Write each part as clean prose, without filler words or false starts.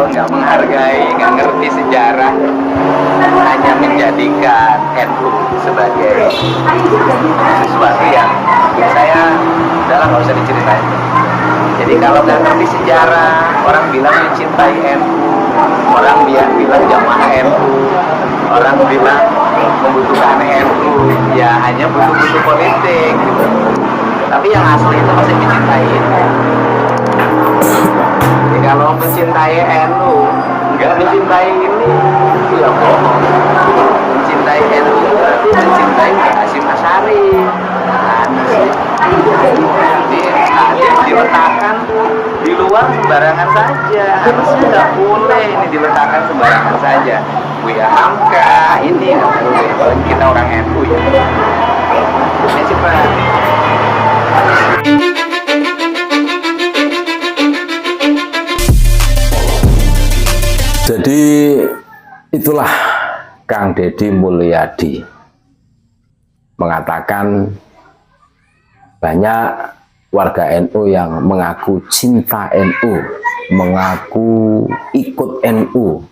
kalau nggak menghargai, nggak ngerti sejarah, hanya menjadikan NU sebagai sesuatu yang saya udahlah nggak usah diceritain. Jadi kalau nggak ngerti sejarah, orang bilang mencintai NU, orang bilang jamaah NU, orang bilang membutuhkan NU, ya hanya butuh-butuh politik gitu. Tapi yang asli itu masih mencintai itu. Jadi kalau mencintai NU, nggak mencintai ini, ya bohong. Mencintai NU berarti mencintai Hasyim Asy'ari. Jadi diletakkan di luar sembarangan saja. Harusnya nggak boleh ini diletakkan sembarangan saja. Buya Hamka ini nggak boleh. Kalau kita orang NU ya. Ini cepat. Jadi itulah Kang Deddy Mulyadi mengatakan banyak warga NU yang mengaku cinta NU, mengaku ikut NU,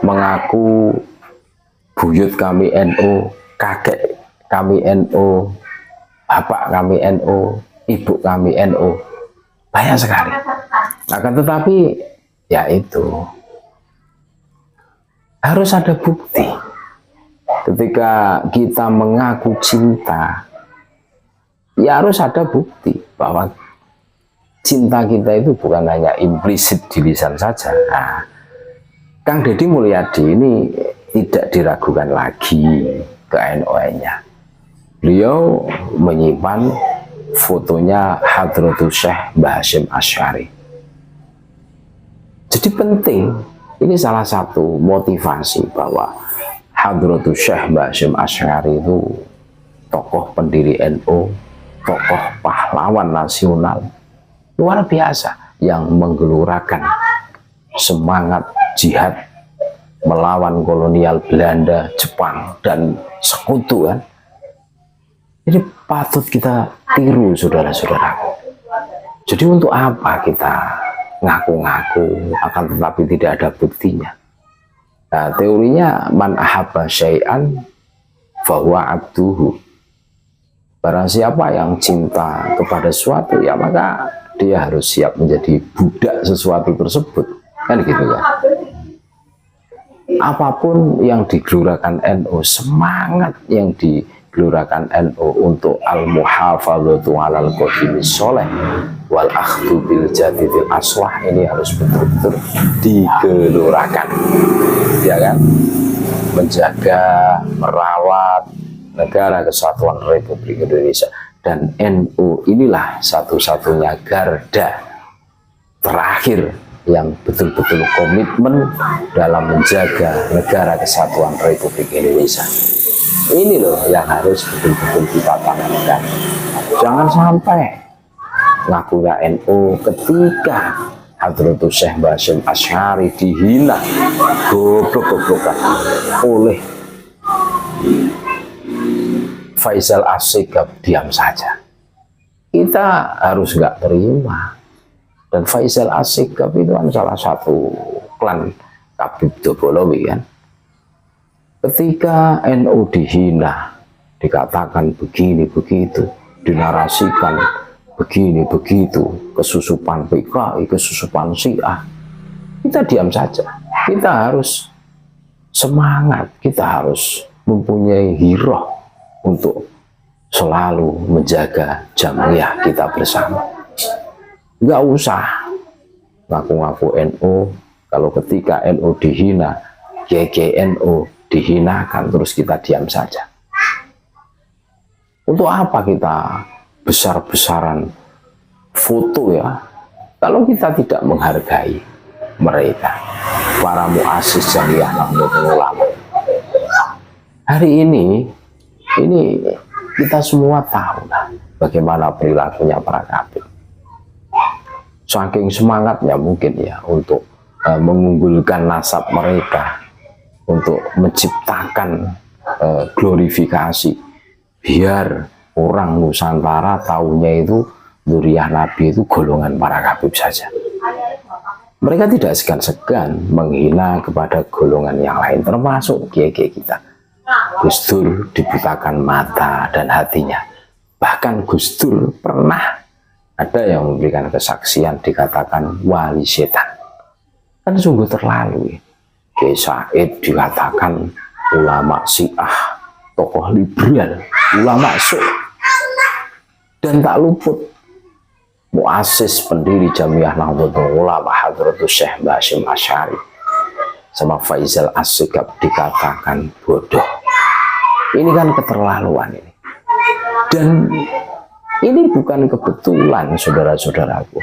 mengaku buyut kami NU, kakek kami NU, bapak kami NU, ibu kami NU. Banyak sekali. Akan tetapi ya itu harus ada bukti. Ketika kita mengaku cinta, ya harus ada bukti bahwa cinta kita itu bukan hanya implisit di lisan saja. Nah, Kang Deddy Mulyadi ini tidak diragukan lagi ke NU-nya. Beliau menyimpan fotonya Hadratus Syekh Mbah Hasyim Asy'ari. Jadi penting, ini salah satu motivasi bahwa Hadratus Syekh Mbah Hasyim Asy'ari itu tokoh pendiri NU, tokoh pahlawan nasional luar biasa yang menggelurakan semangat jihad melawan kolonial Belanda, Jepang, dan sekutu kan. Ini patut kita tiru saudara-saudaraku. Jadi untuk apa kita ngaku-ngaku akan tetapi tidak ada buktinya? Nah, teorinya man ahabba syai'an fahuwa abduhu. Barang siapa yang cinta kepada sesuatu, ya maka dia harus siap menjadi budak sesuatu tersebut. Kan gitu ya. Apapun yang digelurakan NU, semangat yang digelurakan NU untuk al-muhafadzatu 'alal qadimis sholeh wal akhdhu bil jadidil aswah, ini harus betul-betul digelurakan. Ya kan? Menjaga, merawat negara kesatuan Republik Indonesia, dan NU inilah satu-satunya garda terakhir yang betul-betul komitmen dalam menjaga negara kesatuan Republik Indonesia. Ini loh yang harus betul-betul kita tanamkan. Jangan sampai ngakunya NU ketika Hadratus Syekh Mbah Hasyim Asy'ari dihina, goblok-goblokan oleh Faisal Assegaf, diam saja. Kita harus nggak terima. Dan Faisal Assegaf itu kan salah satu klan Habib Dobolowi kan. Ketika NU dihina, dikatakan begini begitu, dinarasikan begini begitu, kesusupan PKI, kesusupan Syiah, kita diam saja. Kita harus semangat, kita harus mempunyai hiroh untuk selalu menjaga jamiah kita bersama. Nggak usah ngaku-ngaku NU, kalau ketika NU dihina, GGNU dihinakan, terus kita diam saja. Untuk apa kita besar-besaran foto ya, kalau kita tidak menghargai mereka, para muassis jamiah Nahdlatul Ulama. Hari ini kita semua tahu lah bagaimana perilakunya para kabir. Saking semangatnya mungkin ya untuk mengunggulkan nasab mereka, untuk menciptakan glorifikasi, biar orang Nusantara taunya itu Dzurriyyah Nabi itu golongan para Habib saja. Mereka tidak segan-segan menghina kepada golongan yang lain, termasuk kiai-kiai kita. Gus Dur dibutakan mata dan hatinya. Bahkan Gus Dur pernah ada yang memberikan kesaksian dikatakan wali setan. Kan sungguh terlalu. Kiai Said dikatakan ulama Syiah, tokoh liberal, ulama dan tak luput muassis pendiri Jamiah Nahdlatul Ulama Hadratus Syekh Hasyim Asy'ari sama Faisal As-Sigab dikatakan bodoh. Ini kan keterlaluan ini. Dan ini bukan kebetulan, saudara-saudaraku.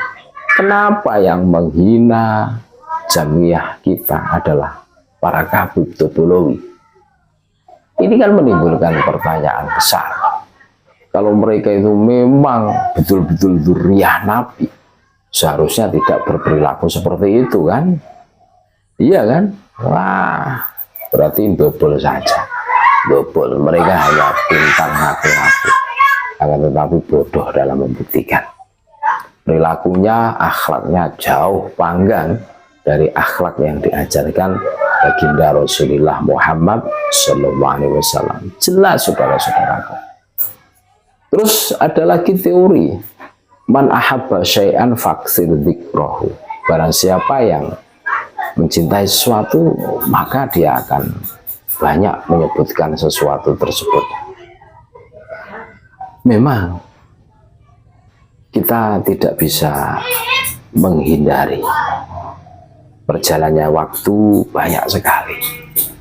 Kenapa yang menghina Jamiah kita adalah para Habib Topologi? Ini kan menimbulkan pertanyaan besar. Kalau mereka itu memang betul-betul dzurriyyah Nabi, seharusnya tidak berperilaku seperti itu kan? Iya kan? Wah, berarti bobol saja. Bobol. Mereka hanya pintar ngaku-ngaku, akan tetapi bodoh dalam membuktikan. Perilakunya, akhlaknya jauh panggang dari akhlak yang diajarkan baginda Rasulullah Muhammad SAW. Jelas, saudara-saudaraku. Terus ada lagi teori, man ahabba syai'an faksir dzikrahu. Barang siapa yang mencintai sesuatu, maka dia akan banyak menyebutkan sesuatu tersebut. Memang kita tidak bisa menghindari berjalannya waktu, banyak sekali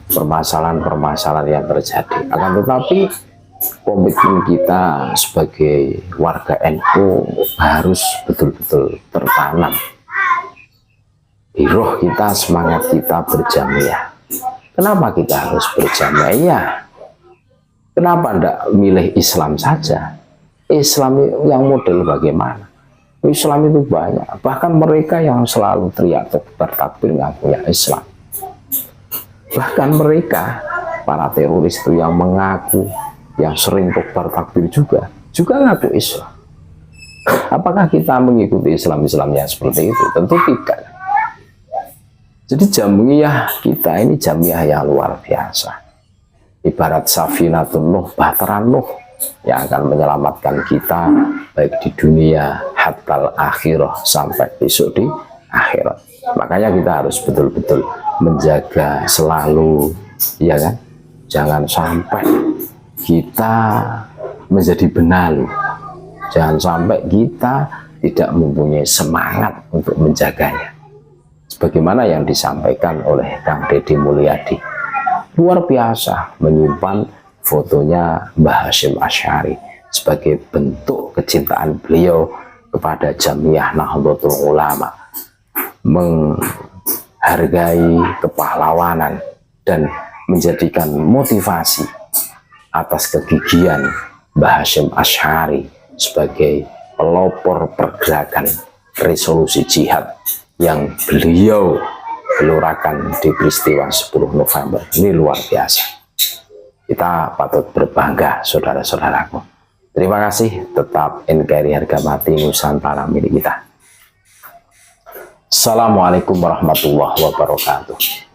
permasalahan-permasalahan yang terjadi. Akan tetapi komitmen kita sebagai warga NU harus betul-betul tertanam di roh kita, semangat kita berjamiah. Kenapa kita harus berjamiah? Kenapa tidak milih Islam saja? Islam yang model bagaimana? Islam itu banyak. Bahkan mereka yang selalu teriak bertakbir ngakunya Islam. Bahkan mereka, para teroris itu yang mengaku, yang sering bertakbir juga ngaku Islam. Apakah kita mengikuti Islam-Islam yang seperti itu? Tentu tidak. Jadi jamiah kita ini jamiah yang luar biasa. Ibarat Safinatun Nuh, bahtera Nuh yang akan menyelamatkan kita baik di dunia hatta akhirah, sampai besok di akhirat. Makanya kita harus betul-betul menjaga selalu, ya kan? Jangan sampai kita menjadi benalu. Jangan sampai kita tidak mempunyai semangat untuk menjaganya. Sebagaimana yang disampaikan oleh Kang Deddy Mulyadi, luar biasa menyimpan fotonya Mbah Hasyim Asy'ari sebagai bentuk kecintaan beliau kepada Jamiah Nahdlatul Ulama, menghargai kepahlawanan dan menjadikan motivasi atas kegigihan Mbah Hasyim Asy'ari sebagai pelopor pergerakan resolusi jihad yang beliau gelurakan di peristiwa 10 November. Ini luar biasa. Kita patut berbangga, saudara-saudaraku. Terima kasih. Tetap NKRI harga mati Nusantara milik kita. Assalamualaikum warahmatullahi wabarakatuh.